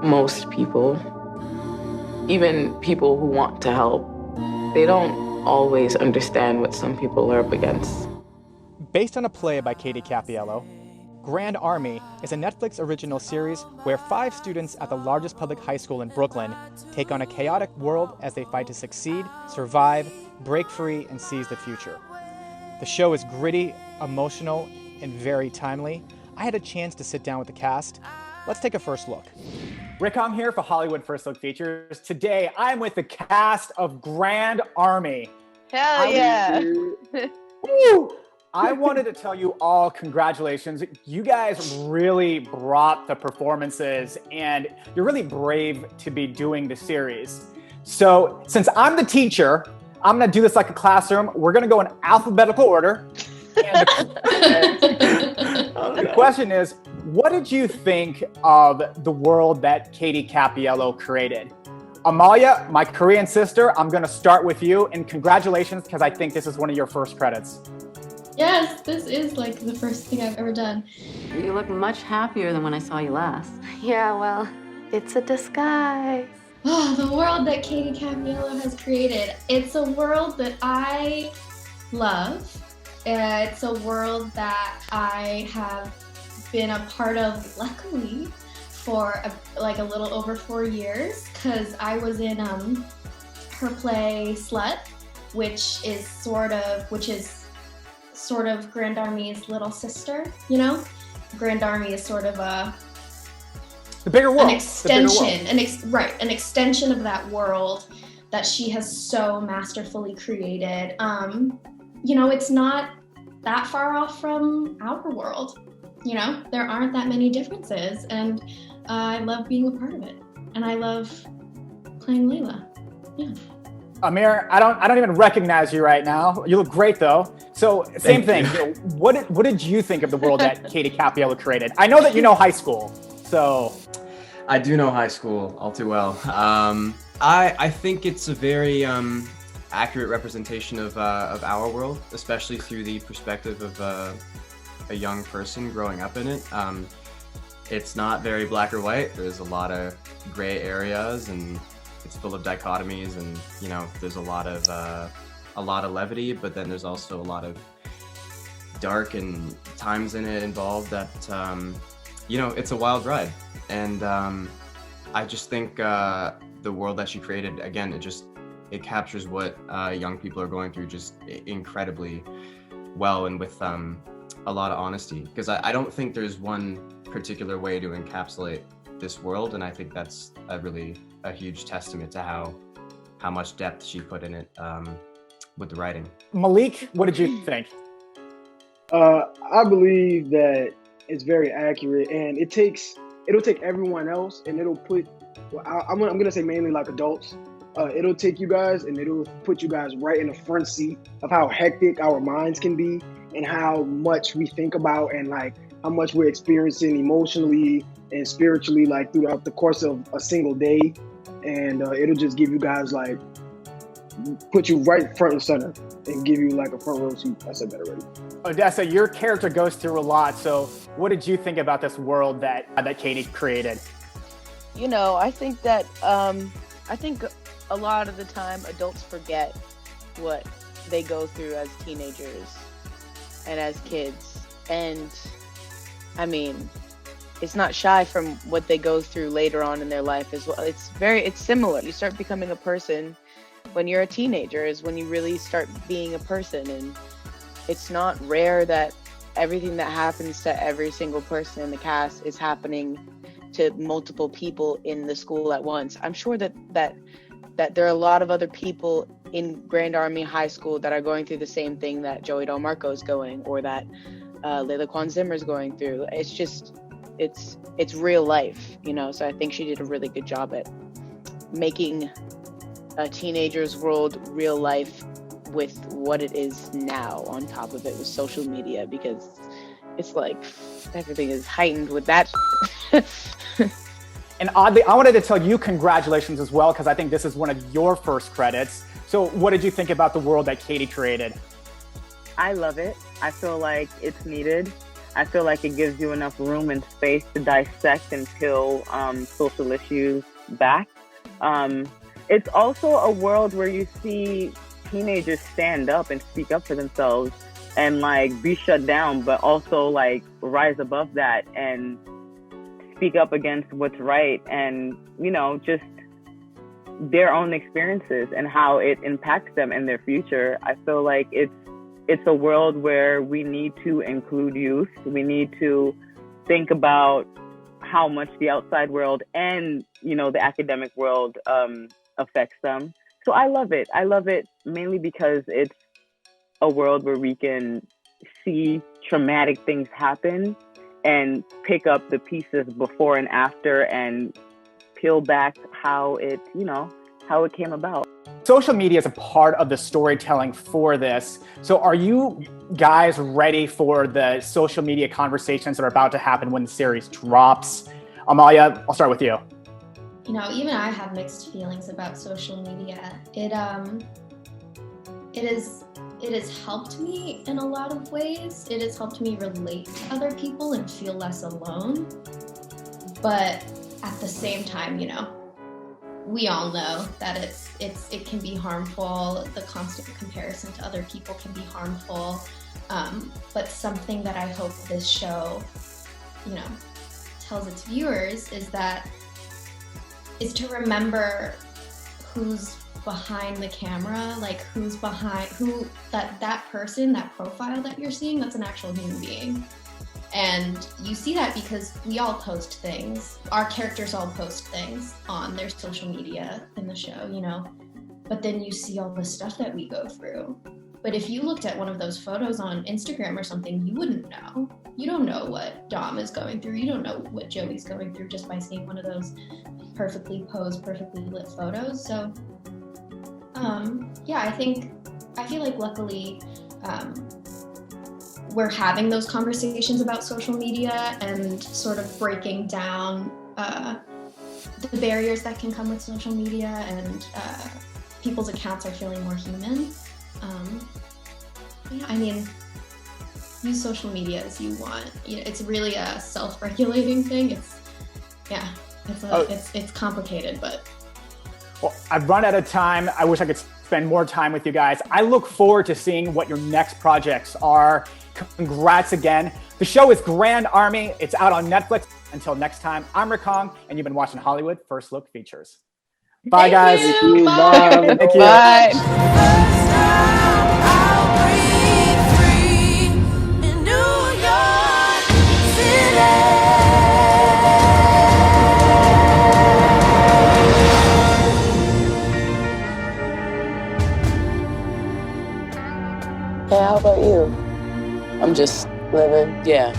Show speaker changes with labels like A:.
A: most people, even people who want to help, they don't always understand what some people are up against.
B: Based on a play by Katie Cappiello, Grand Army is a Netflix original series where 5 students at the largest public high school in Brooklyn take on a chaotic world as they fight to succeed, survive, break free, and seize the future. The show is gritty, emotional, and very timely. I had a chance to sit down with the cast. Let's take a first look.
C: Rickon here for Hollywood First Look Features. Today, I'm with the cast of Grand Army.
D: Hell yeah.
C: Woo! I wanted to tell you all congratulations. You guys really brought the performances, and you're really brave to be doing the series. So since I'm the teacher, I'm gonna do this like a classroom. We're gonna go in alphabetical order. And the question is, what did you think of the world that Katie Cappiello created? Amalia, my Korean sister, I'm gonna start with you, and congratulations, because I think this is one of your first credits.
E: Yes, this is like the first thing I've ever done.
F: You look much happier than when I saw you last.
G: Yeah, well, it's a disguise.
E: Oh, the world that Katie Cappiello has created. It's a world that I love. It's a world that I have been a part of, luckily, for a little over 4 years, because I was in her play Slut, which is sort of Grand Army's little sister, you know? Grand Army is sort of
C: the bigger world.
E: An extension, an extension of that world that she has so masterfully created. You know, it's not that far off from our world. You know, there aren't that many differences, and I love being a part of it. And I love playing Leila. Yeah.
C: Amir, I don't even recognize you right now. You look great though. So same thing. You know, what did you think of the world that Katie Cappiello created? I know that you know high school, so.
H: I do know high school all too well. I think it's a very accurate representation of our world, especially through the perspective of a young person growing up in it. It's not very black or white. There's a lot of gray areas, and it's full of dichotomies, and you know, there's a lot of levity, but then there's also a lot of dark and times in it involved that you know, it's a wild ride. And I just think the world that she created, again, it captures what young people are going through just incredibly well, and with a lot of honesty, because I don't think there's one particular way to encapsulate this world, and I think that's a huge testament to how much depth she put in it with the writing.
C: Maliq, what did you think?
I: I believe that it's very accurate, and it'll take everyone else, and it'll put, I'm gonna say mainly like adults, it'll take you guys and it'll put you guys right in the front seat of how hectic our minds can be, and how much we think about, and like how much we're experiencing emotionally and spiritually, like throughout the course of a single day. And it'll just give you guys, like, put you right front and center and give you like a front row seat. I said that already.
C: Odessa, your character goes through a lot. So what did you think about this world that Katie created?
D: You know, I think that, I think a lot of the time adults forget what they go through as teenagers and as kids. And I mean, it's not shy from what they go through later on in their life as well. It's similar. You start becoming a person when you're a teenager, is when you really start being a person. And it's not rare that everything that happens to every single person in the cast is happening to multiple people in the school at once. I'm sure that there are a lot of other people in Grand Army High School that are going through the same thing that Joey Del Marco is going, or that Leila Kwan Zimmer is going through. It's just, it's real life, you know? So I think she did a really good job at making a teenager's world real life with what it is now, on top of it with social media, because it's like everything is heightened with that.
C: And oddly, I wanted to tell you congratulations as well, because I think this is one of your first credits. So what did you think about the world that Katie created?
J: I love it. I feel like it's needed.
A: I feel like it gives you enough room and space to dissect and peel social issues back. It's also a world where you see teenagers stand up and speak up for themselves and like be shut down, but also like rise above that and speak up against what's right, and you know, just their own experiences and how it impacts them in their future. I feel like it's a world where we need to include youth. We need to think about how much the outside world and, you know, the academic world affects them. So I love it. I love it mainly because it's a world where we can see traumatic things happen and pick up the pieces before and after and peel back how it, you know, how it came about.
C: Social media is a part of the storytelling for this. So are you guys ready for the social media conversations that are about to happen when the series drops? Amalia, I'll start with you.
E: You know, even I have mixed feelings about social media. It has helped me in a lot of ways. It has helped me relate to other people and feel less alone. But at the same time, you know, we all know that it can be harmful. The constant comparison to other people can be harmful. But something that I hope this show, you know, tells its viewers is to remember who's behind the camera, like who's behind, that person, that profile that you're seeing, that's an actual human being. And you see that because we all post things. Our characters all post things on their social media in the show, you know, but then you see all the stuff that we go through. But if you looked at one of those photos on Instagram or something, you wouldn't know. You don't know what Dom is going through. You don't know what Joey's going through just by seeing one of those perfectly posed, perfectly lit photos. So, yeah, I feel like luckily, we're having those conversations about social media and sort of breaking down the barriers that can come with social media, and people's accounts are feeling more human. Yeah, I mean, use social media as you want. You know, it's really a self-regulating thing. It's complicated, but.
C: Well, I've run out of time. I wish I could spend more time with you guys. I look forward to seeing what your next projects are. Congrats again. The show is Grand Army. It's out on Netflix. Until next time, I'm Rakong, and you've been watching Hollywood First Look Features. Bye, guys.
E: Thank you.
C: Bye. Thank you.
A: Bye. Hey, how about you? I'm just living. Yeah.